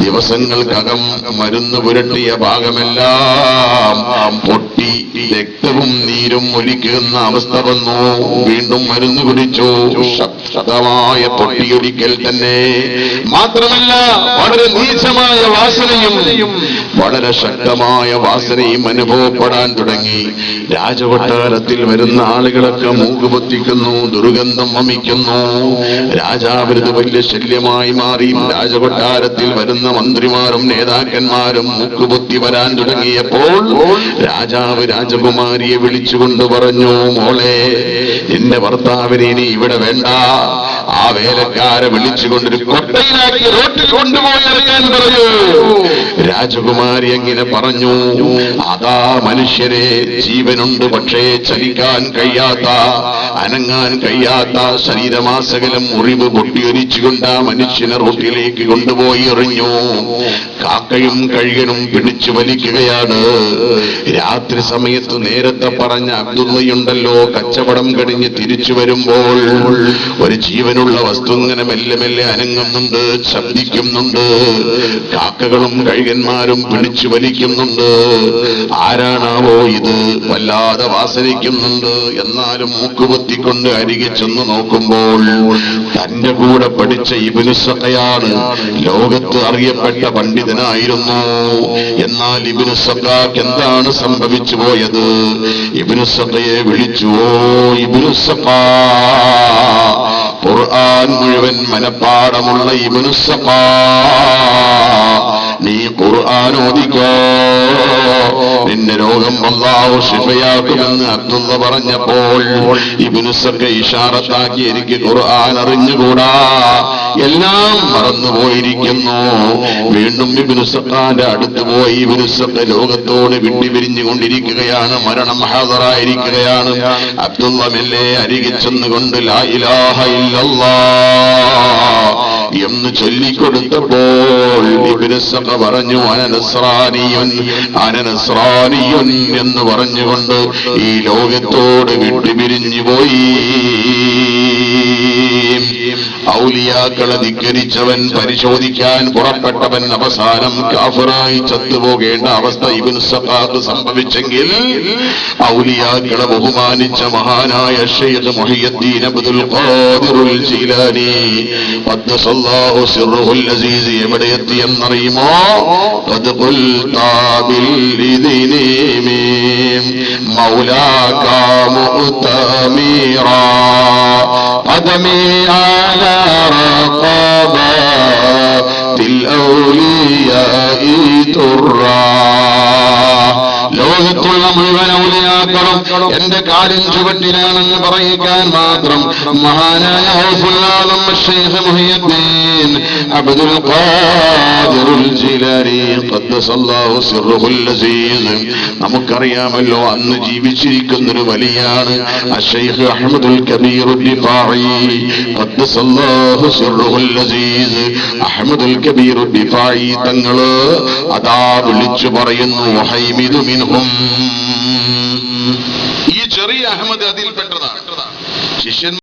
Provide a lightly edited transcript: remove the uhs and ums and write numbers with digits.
ദിവസങ്ങൾക്കകം മരുന്ന് പുരട്ടിയ ഭാഗമെല്ലാം പൊട്ടി രക്തവും നീരും ഒലിക്കുന്ന അവസ്ഥ വന്നു. വീണ്ടും മരുന്ന് കുടിച്ചു. ശക്തമായ പൊട്ടിയൊലിക്കൽ തന്നെ. മാത്രമല്ല വളരെ നീചമായ വാസനയും വളരെ ശക്തമായ വാസനയും അനുഭവപ്പെടാൻ തുടങ്ങി. രാജകൊട്ടാരത്തിൽ വരുന്ന ആളുകളൊക്കെ മൂക്കുപൊത്തിക്കുന്നു, ദുർഗന്ധം വമിക്കുന്നു. രാജാവിനത് വലിയ ശല്യമായി മാറി. രാജകൊട്ടാരത്തിൽ വരുന്ന മന്ത്രിമാരും നേതാക്കന്മാരും മൂക്കുപൊത്തി വരാൻ തുടങ്ങിയപ്പോൾ രാജാവ് രാജകുമാരിയെ വിളിച്ചുകൊണ്ട് പറഞ്ഞു, മോളെ, നിന്റെ ഭർത്താവിനെ ഇനി ഇവിടെ വേണ്ട. ആ വേലക്കാരെ വിളിച്ചുകൊണ്ടൊരു കൊട്ടയിലാക്കി റോട്ടിൽ കൊണ്ടുപോയി ഇറങ്ങാൻ പറഞ്ഞു. രാജകുമാരി എങ്ങനെ പറഞ്ഞു? അതാ മനുഷ്യരെ ജീവനുണ്ട്, പക്ഷേ ചലിക്കാൻ കഴിയാത്ത, അനങ്ങാൻ കഴിയാത്ത ശരീരമാസകലം മുറിവ് പൊട്ടിയൊലിച്ചുകൊണ്ട് ആ മനുഷ്യനെ റോട്ടിലേക്ക് കൊണ്ടുപോയി എറിഞ്ഞു. കാക്കയും കഴുകനും പിടിച്ചു വലിക്കുകയാണ്. രാത്രി സമയത്ത് നേരത്തെ പറഞ്ഞ അബ്ദുള്ളയുണ്ടല്ലോ, കച്ചവടം കഴിഞ്ഞ് തിരിച്ചു വരുമ്പോൾ ഒരു ജീവനുള്ള വസ്തു ഇങ്ങനെ മെല്ലെ മെല്ലെ അനങ്ങുന്നുണ്ട്, ശബ്ദിക്കുന്നുണ്ട്. കാക്കകളും കഴുകന്മാരും പിടിച്ചു വലിക്കുന്നുണ്ട്. ആരാണാവോ ഇത്? വല്ലാതെ വാസനിക്കുന്നുണ്ട്. എന്നാലും മൂക്കുപൊത്തിക്കൊണ്ട് അരികെ ചെന്ന് നോക്കുമ്പോൾ തന്റെ കൂടെ പഠിച്ച ഇബ്നു സഖയാണ്. ലോകത്ത് അറിയപ്പെട്ട പണ്ഡിതനായിരുന്നു. എന്നാൽ ഇബ്നു സഖാക്ക് എന്താണ് സംഭവിച്ചു പോയത്? ഇബ്നു സഖയെ വിളിച്ചു, ഓ ഇബ്നു സഖാ, ഖുർആൻ മുഴുവൻ മനപ്പാടമുള്ള ഇബ്നു സഖാ, നീ ഖുർആൻ ഓതിക്കോ, നിന്റെ രോഗം അല്ലാഹു ശിഫയാക്കുമെന്ന് അബ്ദുള്ള പറഞ്ഞപ്പോൾ ഇബ്നു സഖ ഇശാറത്താക്കി, എനിക്ക് ഖുർആൻ അറിഞ്ഞുകൂടാ, എല്ലാം മറന്നുപോയിരിക്കുന്നു. വീണ്ടും ഇബ്നു സഖാന്റെ അടുത്ത് പോയി. ഇബ്നു സഖ ലോകത്തോട് വിട്ടുപിരിഞ്ഞുകൊണ്ടിരിക്കുകയാണ്, മരണം ഹാദറായിരിക്കുകയാണ്. അബ്ദുള്ള മെല്ലെ അരികെ ചെന്നുകൊണ്ട് ലാ ഇലാഹ ഇല്ലല്ലാഹ് എന്ന് ചൊല്ലിക്കൊടുത്തപ്പോൾ ഇബ്നു സഖ പറഞ്ഞു, അനനസ്രാനിയുൻ അനനസ്രാനിയുൻ എന്ന് പറഞ്ഞുകൊണ്ട് ഈ ലോകത്തോട് വിട്ടുപിരിഞ്ഞു പോയി. ഔലിയാക്കളെ ധിക്കരിച്ചവൻ, പരിശോധിക്കാൻ പുറപ്പെട്ടവൻ അവസാനം കാഫിറായി ചത്തുപോകേണ്ട അവസ്ഥ ഇബ്നു സഖാക്ക് സംഭവിച്ചെങ്കിൽ ഔലിയാക്കളെ ബഹുമാനിച്ച മഹാനായ ശൈഖ് മുഹിയുദ്ദീൻ അബ്ദുൽ ഖാദിറുൽ ജീലാനി ഖദ്ദസല്ലാഹു സിർറുൽ അസീസ് എവിടെ എത്തിയെന്നറിയുമോ? ഖദ് ഖുൽതാ ബിൽ ഇദ്നി മിൻ മൗലാക മുഅ്തമിറാ ഖദമി അലാ റഖബത്തിൽ ഔലിയാഇ തുറാ. ലോകത്തുള്ള മുഴുവൻ ഔലിയാക്കളും എന്റെ കാലിൻ ചുവട്ടിലാണെന്ന് പറയിക്കാൻ മാത്രം മഹാനായ ഗൗസുൽ ആലം ശൈഖ് മുഹിയുദ്ദീൻ അബ്ദുൽ ഖാദിറുൽ ജീലാനി ഖദ്ദസല്ലാഹു സിർറുൽ അസീസ്. നമുക്കറിയാമല്ലോ, അന്ന് ജീവിച്ചിരിക്കുന്നൊരു വലിയാണ് ശൈഖ് അഹ്മദുൽ കബീർ ദിഫാഇ ഖദ്ദസല്ലാഹു സിർറുൽ അസീസ്. അഹ്മദുൽ കബീർ ദിഫാഇ തങ്ങള് അതാ വിളിച്ചു പറയുന്നു, വഹൈമിദു മിൻഹും. ഈ ചെറിയ അഹമ്മദ് അതിൽപ്പെട്ടതാണ്. ശിഷ്യൻ